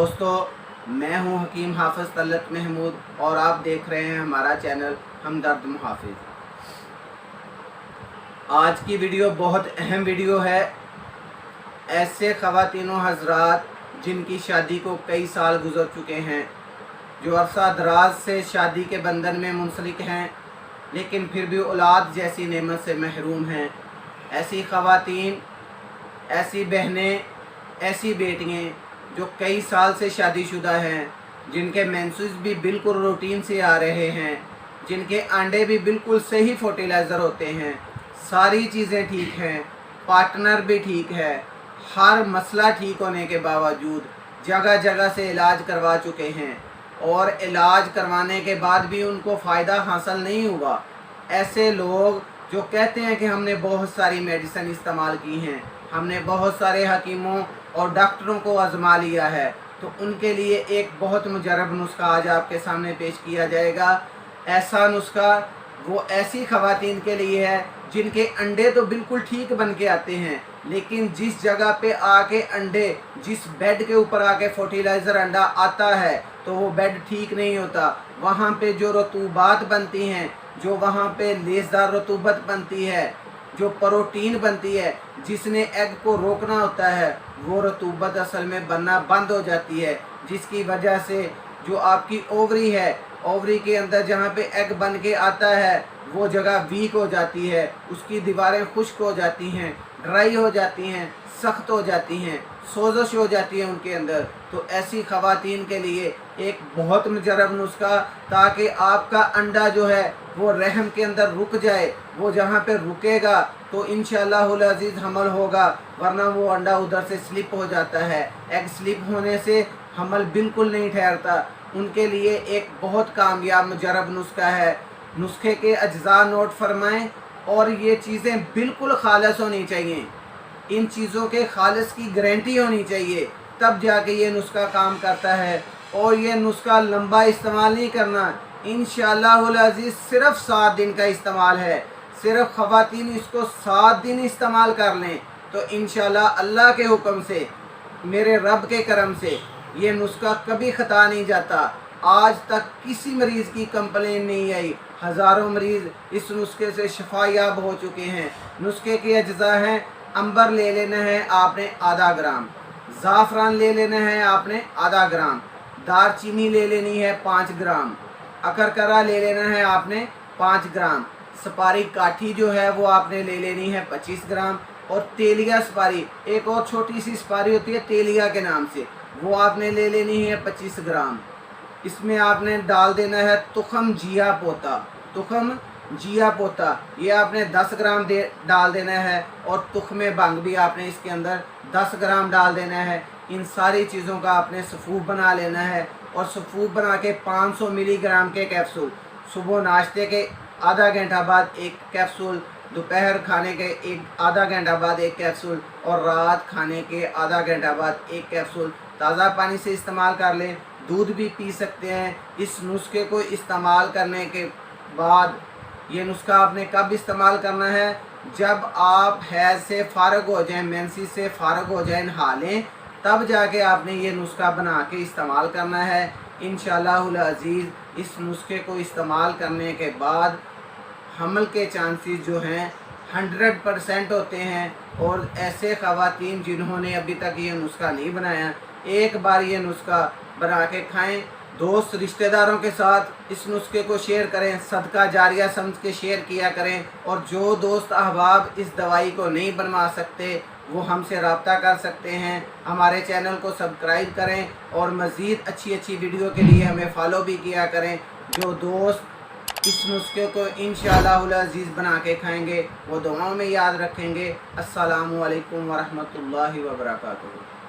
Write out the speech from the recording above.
दोस्तों, मैं हूं हकीम हाफिज़ तलत महमूद और आप देख रहे हैं हमारा चैनल हमदर्द मुहाफिज। आज की वीडियो बहुत अहम वीडियो है। ऐसे ख़वातीन व हज़रात जिनकी शादी को कई साल गुजर चुके हैं, जो अरसा दराज से शादी के बंधन में मुंसलिक हैं लेकिन फिर भी औलाद जैसी नेमत से महरूम हैं। ऐसी ख़वातीन, ऐसी बहनें, ऐसी बेटियाँ जो कई साल से शादीशुदा हैं, जिनके मेंसेस भी बिल्कुल रूटीन से आ रहे हैं, जिनके अंडे भी बिल्कुल सही फर्टिलाइज़र होते हैं, सारी चीज़ें ठीक हैं, पार्टनर भी ठीक है, हर मसला ठीक होने के बावजूद जगह जगह से इलाज करवा चुके हैं और इलाज करवाने के बाद भी उनको फ़ायदा हासिल नहीं हुआ। ऐसे लोग जो कहते हैं कि हमने बहुत सारी मेडिसिन इस्तेमाल की हैं, हमने बहुत सारे हकीमों और डॉक्टरों को आजमा लिया है, तो उनके लिए एक बहुत मुजरब नुस्खा आज आपके सामने पेश किया जाएगा। ऐसा नुस्खा वो ऐसी ख़वातीन के लिए है जिनके अंडे तो बिल्कुल ठीक बन के आते हैं, लेकिन जिस जगह पे आके अंडे, जिस बेड के ऊपर आके फर्टिलाइज़र अंडा आता है तो वो बेड ठीक नहीं होता। वहाँ पे जो रतूबात बनती हैं, जो वहाँ पे लेसदार रतूबत बनती है, जो प्रोटीन बनती है, जिसने एग को रोकना होता है, वो रतूबत असल में बनना बंद हो जाती है, जिसकी वजह से जो आपकी ओवरी है, ओवरी के अंदर जहाँ पे एग बन के आता है वो जगह वीक हो जाती है, उसकी दीवारें खुश्क हो जाती हैं, ड्राई हो जाती हैं, सख्त हो जाती हैं, सोजश हो जाती है उनके अंदर। तो ऐसी ख़वातीन के लिए एक बहुत मुजरब नुस्खा, ताकि आपका अंडा जो है वो रहम के अंदर रुक जाए। वो जहाँ पे रुकेगा तो इंशाअल्लाहुल अज़ीज़ हमल होगा, वरना वो अंडा उधर से स्लिप हो जाता है। एग स्लिप होने से हमल बिल्कुल नहीं ठहरता। उनके लिए एक बहुत कामयाब मुजरब नुस्खा है। नुस्खे के अज्जा नोट फरमाएं और ये चीज़ें बिल्कुल खालिस होनी चाहिए। इन चीज़ों के खालिस की गारंटी होनी चाहिए, तब जाके ये नुस्खा काम करता है। और ये नुस्खा लंबा इस्तेमाल नहीं करना, इंशाअल्लाहुल अज़ीज़ सिर्फ 7 दिन का इस्तेमाल है। सिर्फ ख़वातीन इसको 7 दिन इस्तेमाल कर लें तो इंशाअल्लाह अल्लाह के हुक्म से, मेरे रब के करम से ये नुस्खा कभी ख़ता नहीं जाता। आज तक किसी मरीज़ की कंप्लेन नहीं आई। हज़ारों मरीज़ इस नुस्खे से शफायाब हो चुके हैं। नुस्खे के अज्जा हैं, अंबर ले लेना है आपने आधा ग्राम, ज़ाफ़रान ले लेना है आपने आधा ग्राम, दारचीनी ले लेनी है 5 ग्राम, अकरकरा ले लेना है आपने 5 ग्राम, सुपारी काठी जो है वो आपने ले लेनी है 25 ग्राम, और तेलिया सुपारी, एक और छोटी सी सुपारी होती है तेलिया के नाम से, वो आपने ले लेनी है 25 ग्राम। इसमें आपने डाल देना है तुखम जिया पोता, तुखम जिया पोता ये आपने 10 ग्राम डाल देना है, और तुखमे भंग भी आपने इसके अंदर 10 ग्राम डाल देना है। इन सारी चीज़ों का आपने सफ़ूफ बना लेना है, और सफ़ूफ बना के 500 मिलीग्राम के कैप्सूल, सुबह नाश्ते के आधा घंटा बाद एक कैप्सूल, दोपहर खाने के एक आधा घंटा बाद एक कैप्सूल, और रात खाने के आधा घंटा बाद एक कैप्सूल ताज़ा पानी से इस्तेमाल कर लें। दूध भी पी सकते हैं। इस नुस्खे को इस्तेमाल करने के बाद, ये नुस्खा आपने कब इस्तेमाल करना है? जब आप हैज़ से फ़ारग हो जाएं, मेंसेस से फ़ारग हो जाएं, नहा लें, तब जाके आपने ये नुस्खा बना के इस्तेमाल करना है। इंशाअल्लाहुल अज़ीज़ इस नुस्खे को इस्तेमाल करने के बाद हमल के चांसेस जो हैं 100% होते हैं। और ऐसे ख़वातीन जिन्होंने अभी तक ये नुस्खा नहीं बनाया, एक बार ये नुस्खा बना के खाएँ। दोस्त रिश्तेदारों के साथ इस नुस्खे को शेयर करें, सदका जारिया समझ के शेयर किया करें। और जो दोस्त अहबाब इस दवाई को नहीं बनवा सकते वो हमसे रब्ता कर सकते हैं। हमारे चैनल को सब्सक्राइब करें और मज़ीद अच्छी अच्छी वीडियो के लिए हमें फॉलो भी किया करें। जो दोस्त इस नुस्खे को इंशाअल्लाहुल अज़ीज़ बना के खाएंगे वो दुआओं में याद रखेंगे। अस्सलामु अलैकुम वरहमतुल्लाहि वबरकातुहू।